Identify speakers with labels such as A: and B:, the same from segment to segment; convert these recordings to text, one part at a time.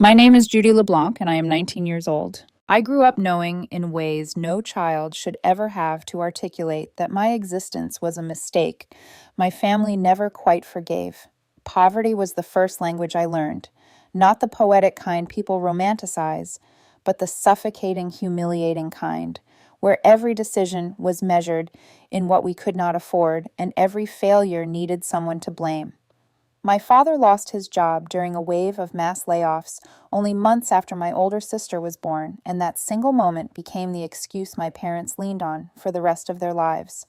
A: My name is Judy LeBlanc, and I am 19 years old. I grew up knowing in ways no child should ever have to articulate that my existence was a mistake my family never quite forgave. Poverty was the first language I learned, not the poetic kind people romanticize, but the suffocating, humiliating kind, where every decision was measured in what we could not afford and every failure needed someone to blame. My father lost his job during a wave of mass layoffs only months after my older sister was born, and that single moment became the excuse my parents leaned on for the rest of their lives.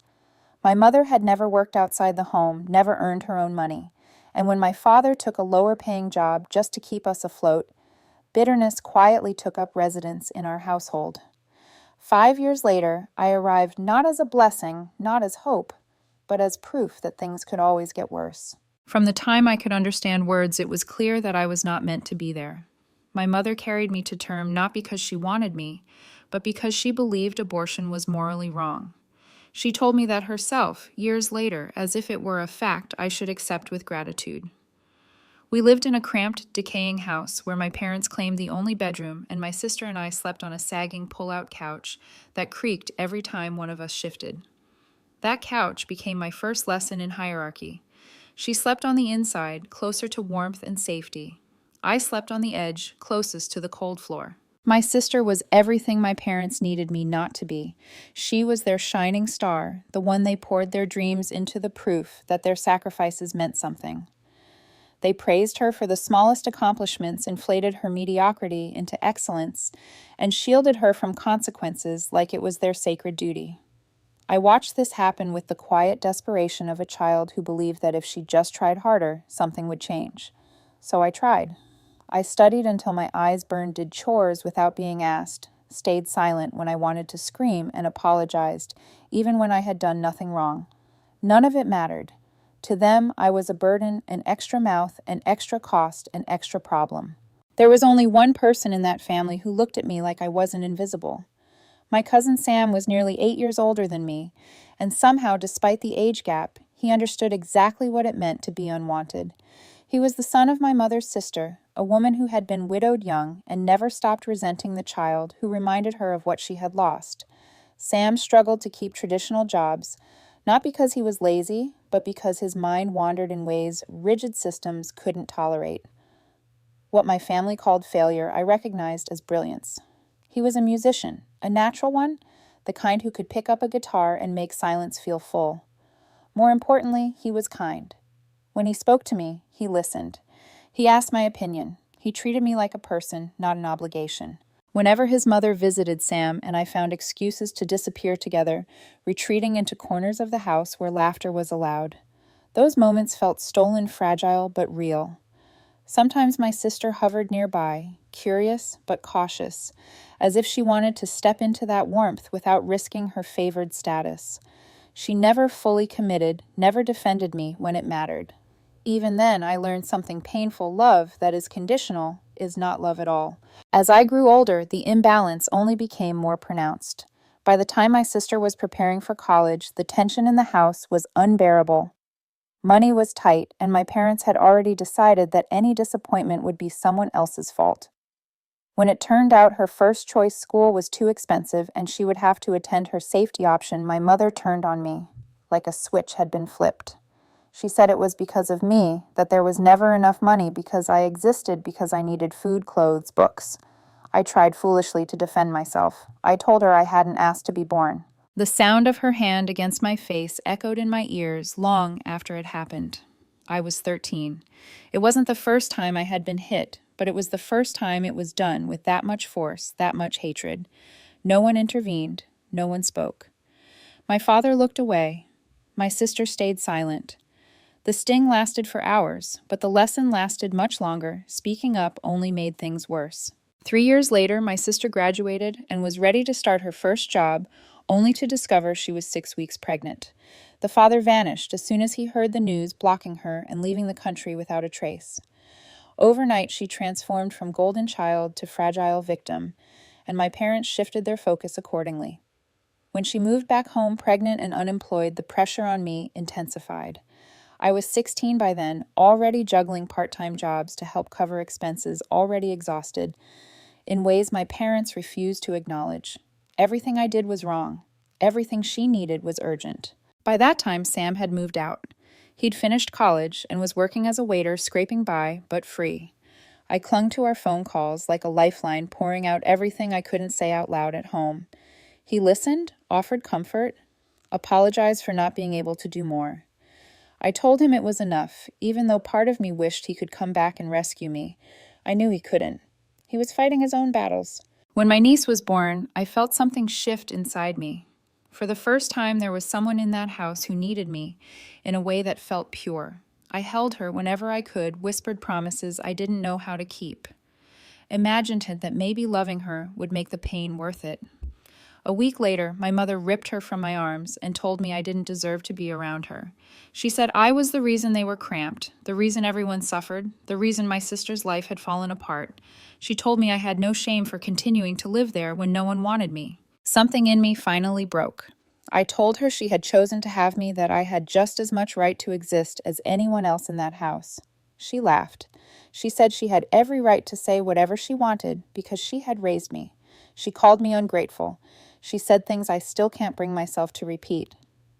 A: My mother had never worked outside the home, never earned her own money, and when my father took a lower paying job just to keep us afloat, bitterness quietly took up residence in our household. 5 years later, I arrived not as a blessing, not as hope, but as proof that things could always get worse. From the time I could understand words, it was clear that I was not meant to be there. My mother carried me to term not because she wanted me, but because she believed abortion was morally wrong. She told me that herself, years later, as if it were a fact I should accept with gratitude. We lived in a cramped, decaying house where my parents claimed the only bedroom, and my sister and I slept on a sagging pull-out couch that creaked every time one of us shifted. That couch became my first lesson in hierarchy. She slept on the inside, closer to warmth and safety. I slept on the edge, closest to the cold floor. My sister was everything my parents needed me not to be. She was their shining star, the one they poured their dreams into, the proof that their sacrifices meant something. They praised her for the smallest accomplishments, inflated her mediocrity into excellence, and shielded her from consequences like it was their sacred duty. I watched this happen with the quiet desperation of a child who believed that if she just tried harder, something would change. So I tried. I studied until my eyes burned, did chores without being asked, stayed silent when I wanted to scream, and apologized, even when I had done nothing wrong. None of it mattered. To them, I was a burden, an extra mouth, an extra cost, an extra problem. There was only one person in that family who looked at me like I wasn't invisible. My cousin Sam was nearly 8 years older than me, and somehow, despite the age gap, he understood exactly what it meant to be unwanted. He was the son of my mother's sister, a woman who had been widowed young and never stopped resenting the child who reminded her of what she had lost. Sam struggled to keep traditional jobs, not because he was lazy, but because his mind wandered in ways rigid systems couldn't tolerate. What my family called failure, I recognized as brilliance. He was a musician, a natural one, the kind who could pick up a guitar and make silence feel full. More importantly, he was kind. When he spoke to me, he listened. He asked my opinion. He treated me like a person, not an obligation. Whenever his mother visited Sam and I found excuses to disappear together, retreating into corners of the house where laughter was allowed, those moments felt stolen, fragile, but real. Sometimes my sister hovered nearby, curious but cautious, as if she wanted to step into that warmth without risking her favored status. She never fully committed, never defended me when it mattered. Even then, I learned something painful. Love that is conditional is not love at all. As I grew older, the imbalance only became more pronounced. By the time my sister was preparing for college, the tension in the house was unbearable. Money was tight, and my parents had already decided that any disappointment would be someone else's fault. When it turned out her first choice school was too expensive and she would have to attend her safety option, my mother turned on me, like a switch had been flipped. She said it was because of me, that there was never enough money because I existed because I needed food, clothes, books. I tried foolishly to defend myself. I told her I hadn't asked to be born. The sound of her hand against my face echoed in my ears long after it happened. I was 13. It wasn't the first time I had been hit, but it was the first time it was done with that much force, that much hatred. No one intervened. No one spoke. My father looked away. My sister stayed silent. The sting lasted for hours, but the lesson lasted much longer. Speaking up only made things worse. 3 years later, my sister graduated and was ready to start her first job, only to discover she was 6 weeks pregnant. The father vanished as soon as he heard the news, blocking her and leaving the country without a trace. Overnight, she transformed from golden child to fragile victim, and my parents shifted their focus accordingly. When she moved back home pregnant and unemployed, the pressure on me intensified. I was 16 by then, already juggling part-time jobs to help cover expenses, already exhausted, in ways my parents refused to acknowledge. Everything I did was wrong. Everything she needed was urgent. By that time, Sam had moved out. He'd finished college and was working as a waiter, scraping by, but free. I clung to our phone calls like a lifeline, pouring out everything I couldn't say out loud at home. He listened, offered comfort, apologized for not being able to do more. I told him it was enough, even though part of me wished he could come back and rescue me. I knew he couldn't. He was fighting his own battles. When my niece was born, I felt something shift inside me. For the first time, there was someone in that house who needed me in a way that felt pure. I held her whenever I could, whispered promises I didn't know how to keep. Imagined that maybe loving her would make the pain worth it. A week later, my mother ripped her from my arms and told me I didn't deserve to be around her. She said I was the reason they were cramped, the reason everyone suffered, the reason my sister's life had fallen apart. She told me I had no shame for continuing to live there when no one wanted me. Something in me finally broke. I told her she had chosen to have me, that I had just as much right to exist as anyone else in that house. She laughed. She said she had every right to say whatever she wanted because she had raised me. She called me ungrateful. She said things I still can't bring myself to repeat.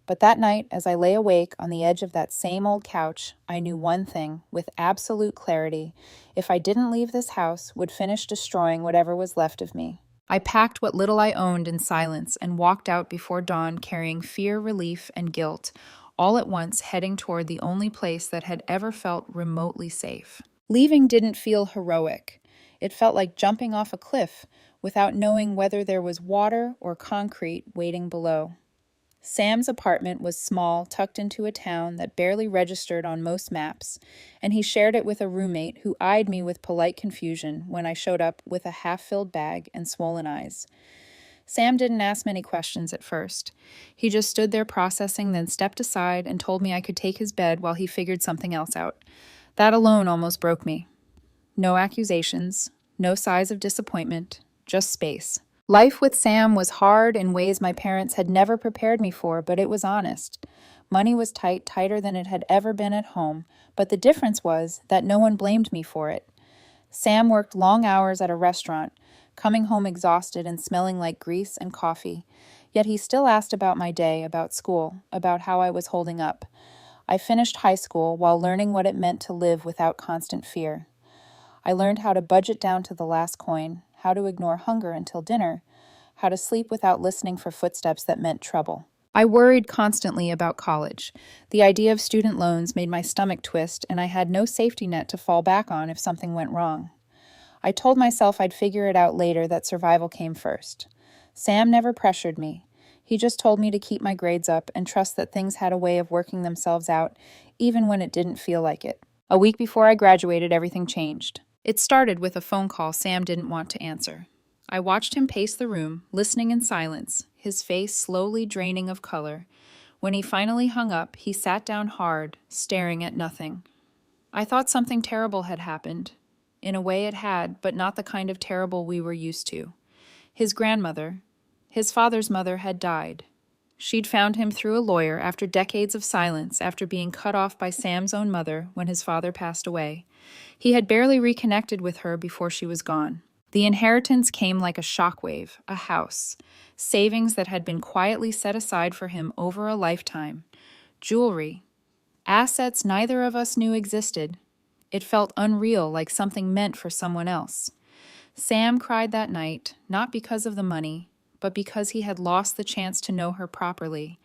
A: But that night, as I lay awake on the edge of that same old couch, I knew one thing with absolute clarity. If I didn't leave this house, would finish destroying whatever was left of me. I packed what little I owned in silence and walked out before dawn carrying fear, relief, and guilt, all at once heading toward the only place that had ever felt remotely safe. Leaving didn't feel heroic. It felt like jumping off a cliff without knowing whether there was water or concrete waiting below. Sam's apartment was small, tucked into a town that barely registered on most maps, and he shared it with a roommate who eyed me with polite confusion when I showed up with a half-filled bag and swollen eyes. Sam didn't ask many questions at first. He just stood there processing, then stepped aside and told me I could take his bed while he figured something else out. That alone almost broke me. No accusations, no sighs of disappointment, just space. Life with Sam was hard in ways my parents had never prepared me for, but it was honest. Money was tight, tighter than it had ever been at home, but the difference was that no one blamed me for it. Sam worked long hours at a restaurant, coming home exhausted and smelling like grease and coffee. Yet he still asked about my day, about school, about how I was holding up. I finished high school while learning what it meant to live without constant fear. I learned how to budget down to the last coin, how to ignore hunger until dinner, how to sleep without listening for footsteps that meant trouble. I worried constantly about college. The idea of student loans made my stomach twist, and I had no safety net to fall back on if something went wrong. I told myself I'd figure it out later, that survival came first. Sam never pressured me. He just told me to keep my grades up and trust that things had a way of working themselves out, even when it didn't feel like it. A week before I graduated, everything changed. It started with a phone call Sam didn't want to answer. I watched him pace the room, listening in silence, his face slowly draining of color. When he finally hung up, he sat down hard, staring at nothing. I thought something terrible had happened. In a way it had, but not the kind of terrible we were used to. His grandmother, his father's mother, had died. She'd found him through a lawyer after decades of silence, after being cut off by Sam's own mother when his father passed away. He had barely reconnected with her before she was gone. The inheritance came like a shockwave, a house, savings that had been quietly set aside for him over a lifetime, jewelry, assets neither of us knew existed. It felt unreal, like something meant for someone else. Sam cried that night, not because of the money, but because he had lost the chance to know her properly.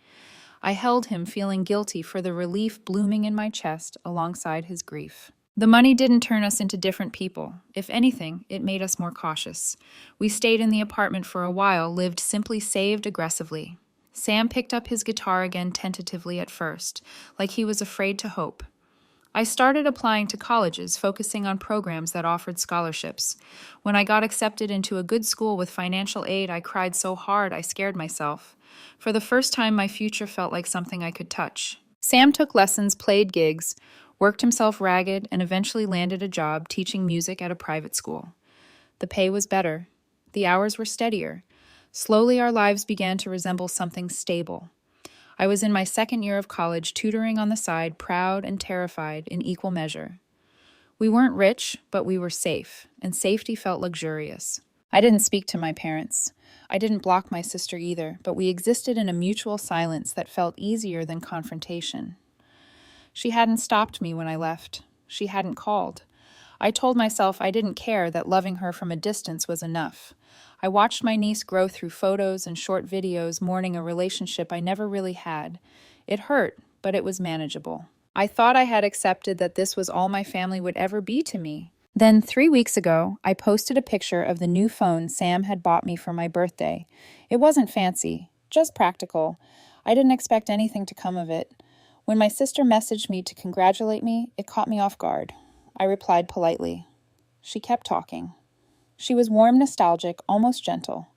A: I held him, feeling guilty for the relief blooming in my chest alongside his grief. The money didn't turn us into different people. If anything, it made us more cautious. We stayed in the apartment for a while, lived simply, saved aggressively. Sam picked up his guitar again tentatively at first, like he was afraid to hope. I started applying to colleges, focusing on programs that offered scholarships. When I got accepted into a good school with financial aid, I cried so hard I scared myself. For the first time, my future felt like something I could touch. Sam took lessons, played gigs, worked himself ragged, and eventually landed a job teaching music at a private school. The pay was better. The hours were steadier. Slowly, our lives began to resemble something stable. I was in my second year of college, tutoring on the side, proud and terrified in equal measure. We weren't rich, but we were safe, and safety felt luxurious. I didn't speak to my parents. I didn't block my sister either, but we existed in a mutual silence that felt easier than confrontation. She hadn't stopped me when I left. She hadn't called. I told myself I didn't care, that loving her from a distance was enough. I watched my niece grow through photos and short videos, mourning a relationship I never really had. It hurt, but it was manageable. I thought I had accepted that this was all my family would ever be to me. Then, 3 weeks ago, I posted a picture of the new phone Sam had bought me for my birthday. It wasn't fancy, just practical. I didn't expect anything to come of it. When my sister messaged me to congratulate me, it caught me off guard. I replied politely. She kept talking. She was warm, nostalgic, almost gentle.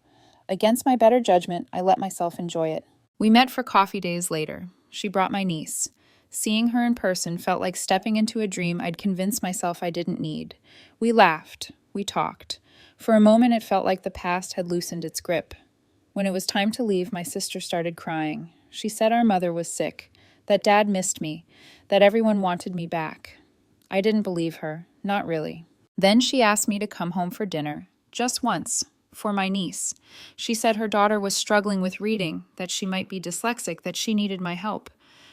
A: Against my better judgment, I let myself enjoy it. We met for coffee days later. She brought my niece. Seeing her in person felt like stepping into a dream I'd convinced myself I didn't need. We laughed. We talked. For a moment, it felt like the past had loosened its grip. When it was time to leave, my sister started crying. She said our mother was sick, that Dad missed me, that everyone wanted me back. I didn't believe her, not really. Then she asked me to come home for dinner, just once, for my niece. She said her daughter was struggling with reading, that she might be dyslexic, that she needed my help.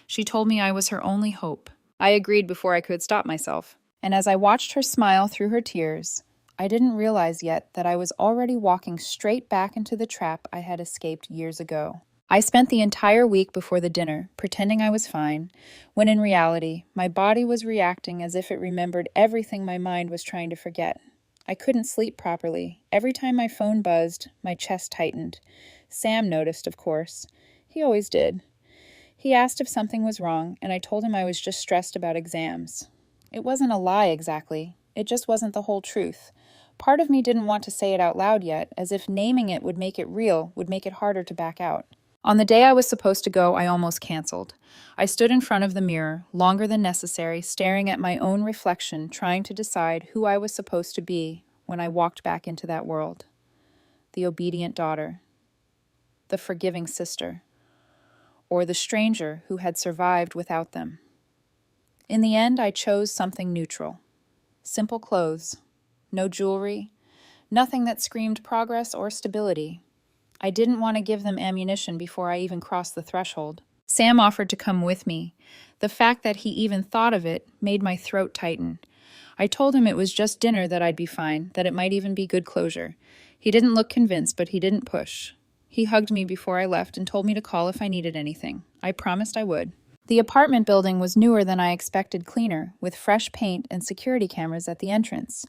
A: She told me I was her only hope. I agreed before I could stop myself. And as I watched her smile through her tears, I didn't realize yet that I was already walking straight back into the trap I had escaped years ago. I spent the entire week before the dinner pretending I was fine, when in reality, my body was reacting as if it remembered everything my mind was trying to forget. I couldn't sleep properly. Every time my phone buzzed, my chest tightened. Sam noticed, of course. He always did. He asked if something was wrong, and I told him I was just stressed about exams. It wasn't a lie exactly. It just wasn't the whole truth. Part of me didn't want to say it out loud yet, as if naming it would make it real, would make it harder to back out. On the day I was supposed to go, I almost canceled. I stood in front of the mirror, longer than necessary, staring at my own reflection, trying to decide who I was supposed to be when I walked back into that world. The obedient daughter, the forgiving sister, or the stranger who had survived without them. In the end, I chose something neutral. Simple clothes, no jewelry, nothing that screamed progress or stability. I didn't want to give them ammunition before I even crossed the threshold. Sam offered to come with me. The fact that he even thought of it made my throat tighten. I told him it was just dinner, that I'd be fine, that it might even be good closure. He didn't look convinced, but he didn't push. He hugged me before I left and told me to call if I needed anything. I promised I would. The apartment building was newer than I expected, cleaner, with fresh paint and security cameras at the entrance.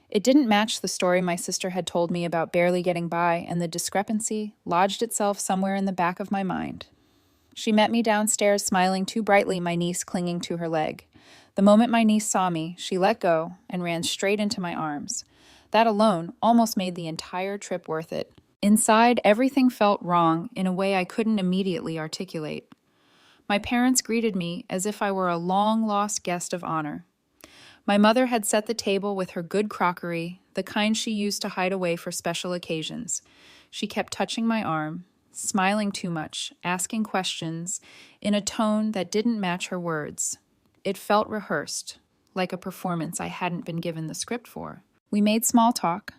A: It didn't match the story my sister had told me about barely getting by, and the discrepancy lodged itself somewhere in the back of my mind. She met me downstairs, smiling too brightly, my niece clinging to her leg. The moment my niece saw me, she let go and ran straight into my arms. That alone almost made the entire trip worth it. Inside, everything felt wrong in a way I couldn't immediately articulate. My parents greeted me as if I were a long-lost guest of honor. My mother had set the table with her good crockery, the kind she used to hide away for special occasions. She kept touching my arm, smiling too much, asking questions in a tone that didn't match her words. It felt rehearsed, like a performance I hadn't been given the script for. We made small talk,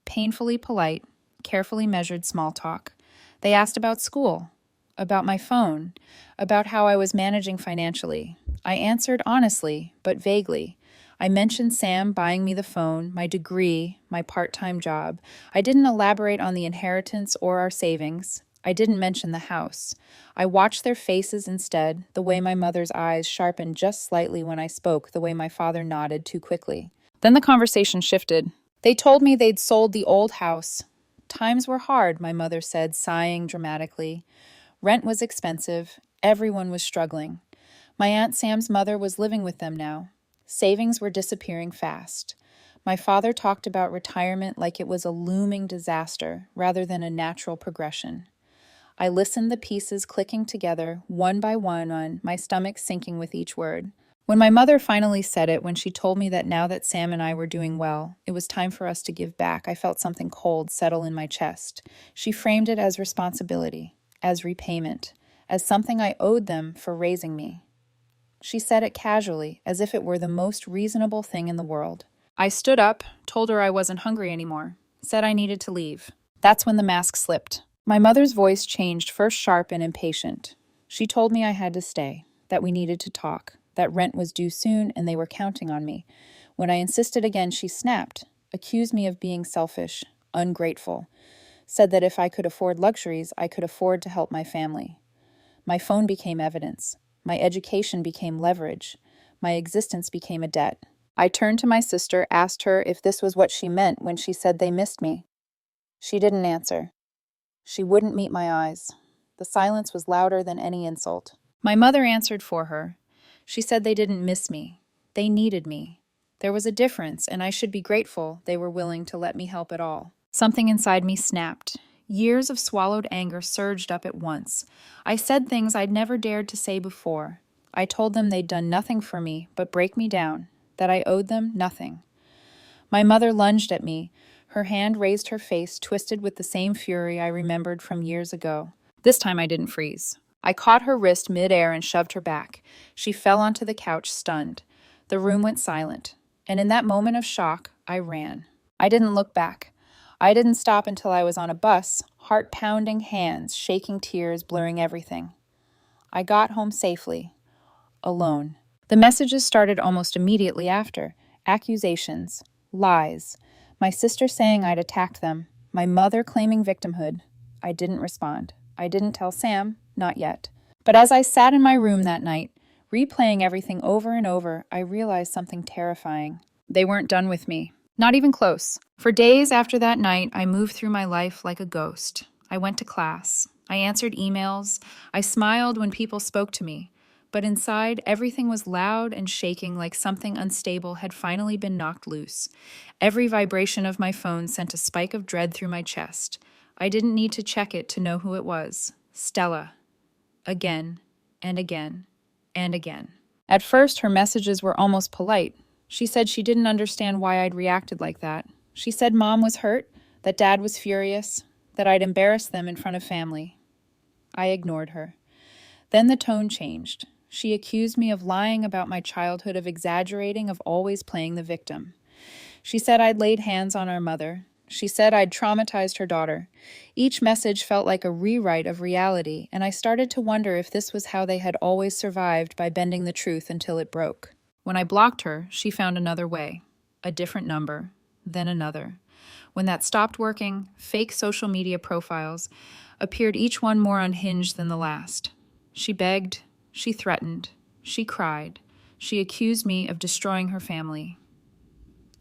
A: painfully polite, carefully measured small talk. They asked about school, about my phone, about how I was managing financially. I answered honestly, but vaguely. I mentioned Sam buying me the phone, my degree, my part-time job. I didn't elaborate on the inheritance or our savings. I didn't mention the house. I watched their faces instead, the way my mother's eyes sharpened just slightly when I spoke, the way my father nodded too quickly. Then the conversation shifted. They told me they'd sold the old house. Times were hard, my mother said, sighing dramatically. Rent was expensive. Everyone was struggling. My Aunt Sam's mother was living with them now. Savings were disappearing fast. My father talked about retirement like it was a looming disaster rather than a natural progression. I listened, the pieces clicking together, one by one, my stomach sinking with each word. When my mother finally said it, when she told me that now that Sam and I were doing well, it was time for us to give back, I felt something cold settle in my chest. She framed it as responsibility, as repayment, as something I owed them for raising me. She said it casually, as if it were the most reasonable thing in the world. I stood up, told her I wasn't hungry anymore, said I needed to leave. That's when the mask slipped. My mother's voice changed, first sharp and impatient. She told me I had to stay, that we needed to talk, that rent was due soon and they were counting on me. When I insisted again, she snapped, accused me of being selfish, ungrateful, said that if I could afford luxuries, I could afford to help my family. My phone became evidence. My education became leverage. My existence became a debt. I turned to my sister, asked her if this was what she meant when she said they missed me. She didn't answer. She wouldn't meet my eyes. The silence was louder than any insult. My mother answered for her. She said they didn't miss me. They needed me. There was a difference, and I should be grateful they were willing to let me help at all. Something inside me snapped. Years of swallowed anger surged up at once. I said things I'd never dared to say before. I told them they'd done nothing for me but break me down, that I owed them nothing. My mother lunged at me. Her hand raised her face, twisted with the same fury I remembered from years ago. This time I didn't freeze. I caught her wrist midair and shoved her back. She fell onto the couch, stunned. The room went silent, and in that moment of shock, I ran. I didn't look back. I didn't stop until I was on a bus, heart-pounding hands, shaking tears, blurring everything. I got home safely, alone. The messages started almost immediately after. Accusations, lies, my sister saying I'd attacked them, my mother claiming victimhood. I didn't respond. I didn't tell Sam, not yet. But as I sat in my room that night, replaying everything over and over, I realized something terrifying. They weren't done with me. Not even close. For days after that night, I moved through my life like a ghost. I went to class. I answered emails. I smiled when people spoke to me. But inside, everything was loud and shaking like something unstable had finally been knocked loose. Every vibration of my phone sent a spike of dread through my chest. I didn't need to check it to know who it was. Stella. Again, and again, and again. At first, her messages were almost polite. She said she didn't understand why I'd reacted like that. She said Mom was hurt, that Dad was furious, that I'd embarrassed them in front of family. I ignored her. Then the tone changed. She accused me of lying about my childhood, of exaggerating, of always playing the victim. She said I'd laid hands on our mother. She said I'd traumatized her daughter. Each message felt like a rewrite of reality, and I started to wonder if this was how they had always survived, by bending the truth until it broke. When I blocked her, she found another way, a different number, then another. When that stopped working, fake social media profiles appeared, each one more unhinged than the last. She begged, she threatened, she cried, she accused me of destroying her family.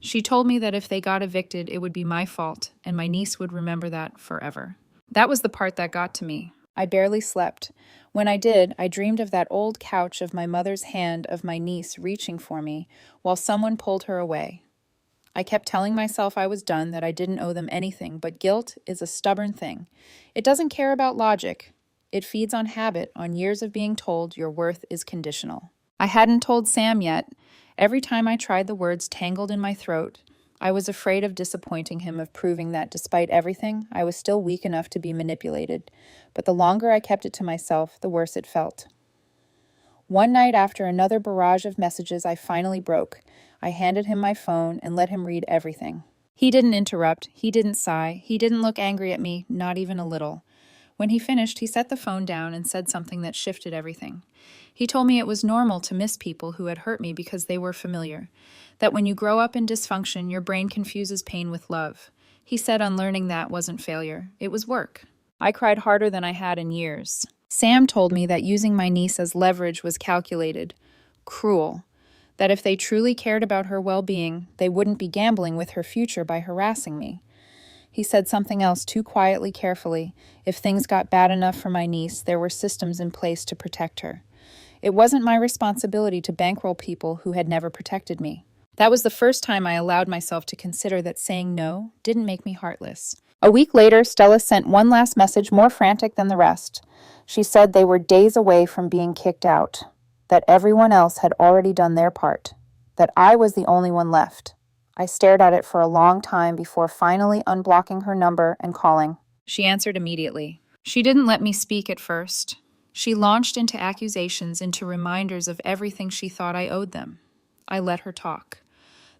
A: She told me that if they got evicted, it would be my fault, and my niece would remember that forever. That was the part that got to me. I barely slept. When I did, I dreamed of that old couch, of my mother's hand, of my niece reaching for me, while someone pulled her away. I kept telling myself I was done, that I didn't owe them anything, but guilt is a stubborn thing. It doesn't care about logic. It feeds on habit, on years of being told your worth is conditional. I hadn't told Sam yet. Every time I tried, the words tangled in my throat. I was afraid of disappointing him, of proving that, despite everything, I was still weak enough to be manipulated. But the longer I kept it to myself, the worse it felt. One night, after another barrage of messages, I finally broke. I handed him my phone and let him read everything. He didn't interrupt. He didn't sigh. He didn't look angry at me, not even a little. When he finished, he set the phone down and said something that shifted everything. He told me it was normal to miss people who had hurt me because they were familiar, that when you grow up in dysfunction, your brain confuses pain with love. He said unlearning that wasn't failure, it was work. I cried harder than I had in years. Sam told me that using my niece as leverage was calculated, cruel, that if they truly cared about her well-being, they wouldn't be gambling with her future by harassing me. He said something else too quietly, carefully. If things got bad enough for my niece, there were systems in place to protect her. It wasn't my responsibility to bankroll people who had never protected me. That was the first time I allowed myself to consider that saying no didn't make me heartless. A week later, Stella sent one last message, more frantic than the rest. She said they were days away from being kicked out, that everyone else had already done their part, that I was the only one left. I stared at it for a long time before finally unblocking her number and calling. She answered immediately. She didn't let me speak at first. She launched into accusations, into reminders of everything she thought I owed them. I let her talk.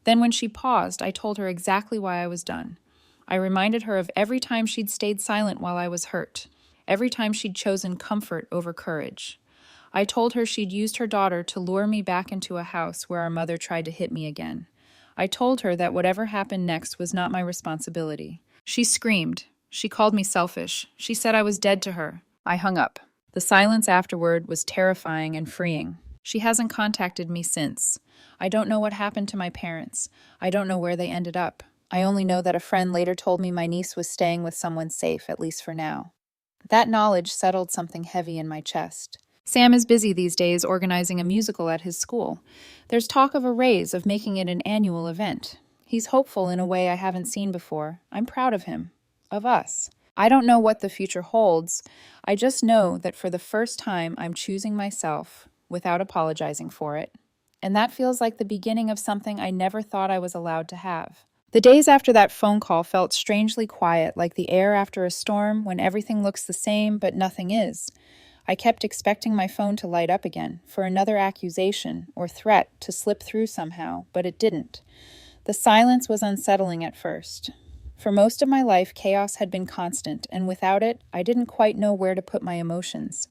A: Then, when she paused, I told her exactly why I was done. I reminded her of every time she'd stayed silent while I was hurt, every time she'd chosen comfort over courage. I told her she'd used her daughter to lure me back into a house where our mother tried to hit me again. I told her that whatever happened next was not my responsibility. She screamed. She called me selfish. She said I was dead to her. I hung up. The silence afterward was terrifying and freeing. She hasn't contacted me since. I don't know what happened to my parents. I don't know where they ended up. I only know that a friend later told me my niece was staying with someone safe, at least for now. That knowledge settled something heavy in my chest. Sam is busy these days organizing a musical at his school. There's talk of a raise, of making it an annual event. He's hopeful in a way I haven't seen before. I'm proud of him. Of us. I don't know what the future holds. I just know that for the first time I'm choosing myself without apologizing for it. And that feels like the beginning of something I never thought I was allowed to have. The days after that phone call felt strangely quiet, like the air after a storm when everything looks the same but nothing is. I kept expecting my phone to light up again, for another accusation or threat to slip through somehow, but it didn't. The silence was unsettling at first. For most of my life, chaos had been constant, and without it, I didn't quite know where to put my emotions.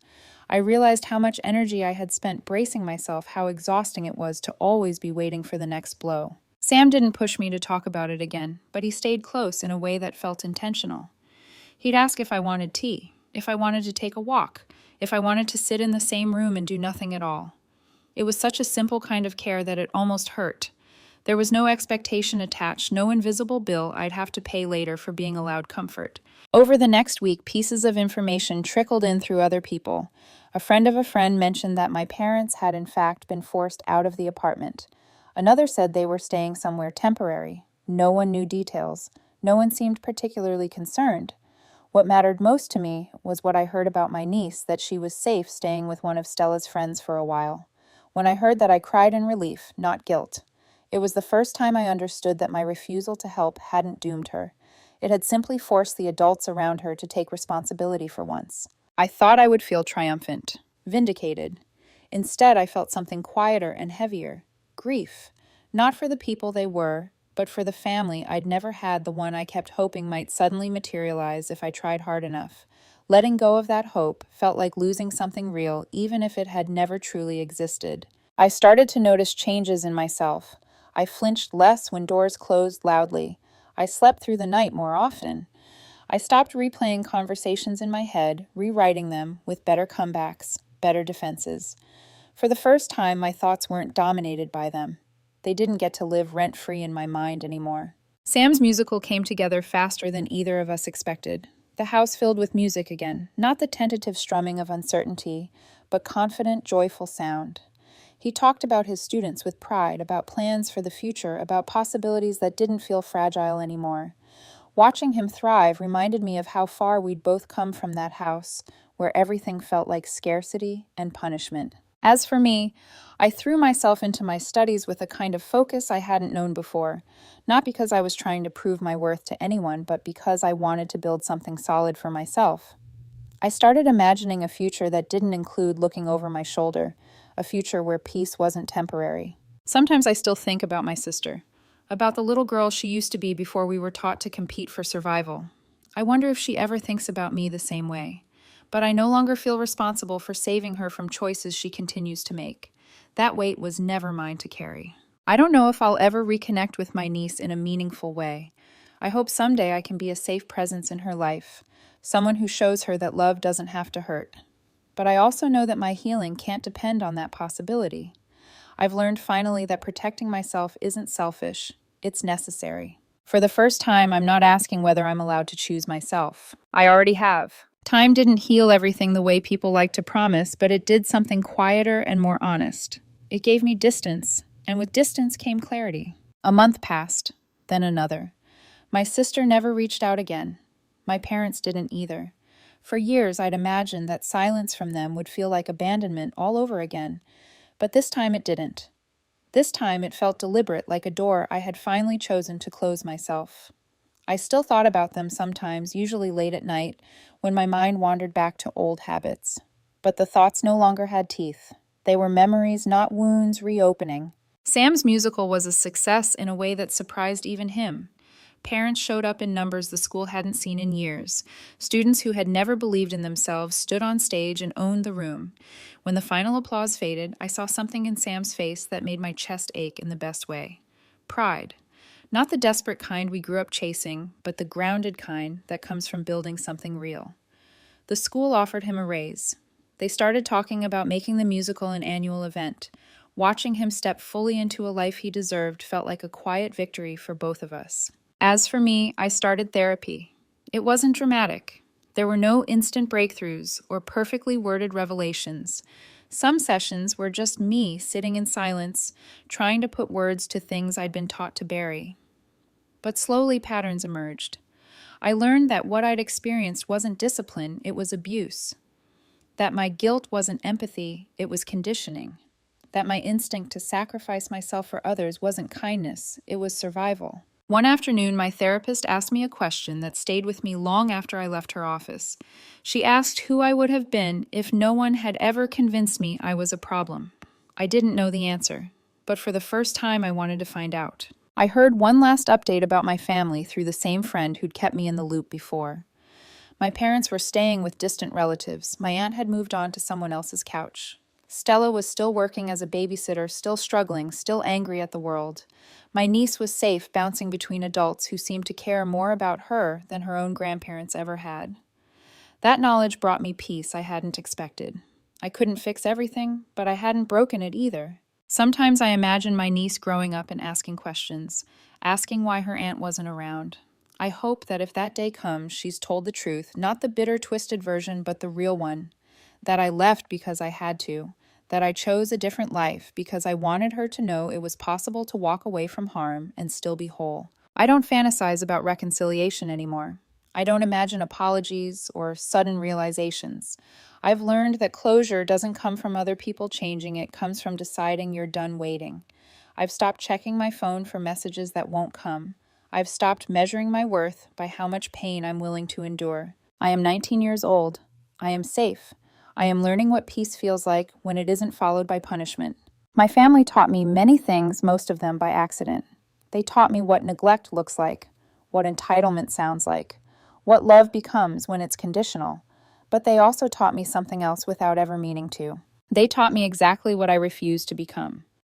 A: I realized how much energy I had spent bracing myself, how exhausting it was to always be waiting for the next blow. Sam didn't push me to talk about it again, but he stayed close in a way that felt intentional. He'd ask if I wanted tea, if I wanted to take a walk, if I wanted to sit in the same room and do nothing at all. It was such a simple kind of care that it almost hurt. There was no expectation attached, no invisible bill I'd have to pay later for being allowed comfort. Over the next week, pieces of information trickled in through other people. A friend of a friend mentioned that my parents had in fact been forced out of the apartment. Another said they were staying somewhere temporary. No one knew details. No one seemed particularly concerned. What mattered most to me was what I heard about my niece, that she was safe staying with one of Stella's friends for a while. When I heard that, I cried in relief, not guilt. It was the first time I understood that my refusal to help hadn't doomed her. It had simply forced the adults around her to take responsibility for once. I thought I would feel triumphant, vindicated. Instead, I felt something quieter and heavier. Grief. Not for the people they were, but for the family I'd never had, the one I kept hoping might suddenly materialize if I tried hard enough. Letting go of that hope felt like losing something real, even if it had never truly existed. I started to notice changes in myself. I flinched less when doors closed loudly. I slept through the night more often. I stopped replaying conversations in my head, rewriting them with better comebacks, better defenses. For the first time, my thoughts weren't dominated by them. They didn't get to live rent-free in my mind anymore. Sam's musical came together faster than either of us expected. The house filled with music again, not the tentative strumming of uncertainty, but confident, joyful sound. He talked about his students with pride, about plans for the future, about possibilities that didn't feel fragile anymore. Watching him thrive reminded me of how far we'd both come from that house, where everything felt like scarcity and punishment. As for me, I threw myself into my studies with a kind of focus I hadn't known before, not because I was trying to prove my worth to anyone, but because I wanted to build something solid for myself. I started imagining a future that didn't include looking over my shoulder, a future where peace wasn't temporary. Sometimes I still think about my sister, about the little girl she used to be before we were taught to compete for survival. I wonder if she ever thinks about me the same way. But I no longer feel responsible for saving her from choices she continues to make. That weight was never mine to carry. I don't know if I'll ever reconnect with my niece in a meaningful way. I hope someday I can be a safe presence in her life, someone who shows her that love doesn't have to hurt. But I also know that my healing can't depend on that possibility. I've learned finally that protecting myself isn't selfish, it's necessary. For the first time, I'm not asking whether I'm allowed to choose myself. I already have. Time didn't heal everything the way people like to promise, but it did something quieter and more honest. It gave me distance, and with distance came clarity. A month passed, then another. My sister never reached out again. My parents didn't either. For years, I'd imagined that silence from them would feel like abandonment all over again, but this time it didn't. This time it felt deliberate, like a door I had finally chosen to close myself. I still thought about them sometimes, usually late at night, when my mind wandered back to old habits. but the thoughts no longer had teeth. They were memories, not wounds, reopening. Sam's musical was a success in a way that surprised even him. Parents showed up in numbers the school hadn't seen in years. Students who had never believed in themselves stood on stage and owned the room. When the final applause faded, I saw something in Sam's face that made my chest ache in the best way. Pride. Not the desperate kind we grew up chasing, but the grounded kind that comes from building something real. The school offered him a raise. They started talking about making the musical an annual event. Watching him step fully into a life he deserved felt like a quiet victory for both of us. As for me, I started therapy. It wasn't dramatic. There were no instant breakthroughs or perfectly worded revelations. Some sessions were just me sitting in silence, trying to put words to things I'd been taught to bury. But slowly patterns emerged. I learned that what I'd experienced wasn't discipline, it was abuse. That my guilt wasn't empathy, it was conditioning. That my instinct to sacrifice myself for others wasn't kindness, it was survival. One afternoon, my therapist asked me a question that stayed with me long after I left her office. She asked who I would have been if no one had ever convinced me I was a problem. I didn't know the answer, but for the first time I wanted to find out. I heard one last update about my family through the same friend who'd kept me in the loop before. My parents were staying with distant relatives. My aunt had moved on to someone else's couch. Stella was still working as a babysitter, still struggling, still angry at the world. My niece was safe, bouncing between adults who seemed to care more about her than her own grandparents ever had. That knowledge brought me peace I hadn't expected. I couldn't fix everything, but I hadn't broken it either. Sometimes I imagine my niece growing up and asking questions, asking why her aunt wasn't around. I hope that if that day comes, she's told the truth, not the bitter, twisted version, but the real one. That I left because I had to. That I chose a different life because I wanted her to know it was possible to walk away from harm and still be whole. I don't fantasize about reconciliation anymore. I don't imagine apologies or sudden realizations. I've learned that closure doesn't come from other people changing, it comes from deciding you're done waiting. I've stopped checking my phone for messages that won't come. I've stopped measuring my worth by how much pain I'm willing to endure. I am 19 years old. I am safe. I am learning what peace feels like when it isn't followed by punishment. My family taught me many things, most of them by accident. They taught me what neglect looks like, what entitlement sounds like, what love becomes when it's conditional. But they also taught me something else without ever meaning to. They taught me exactly what I refused to become.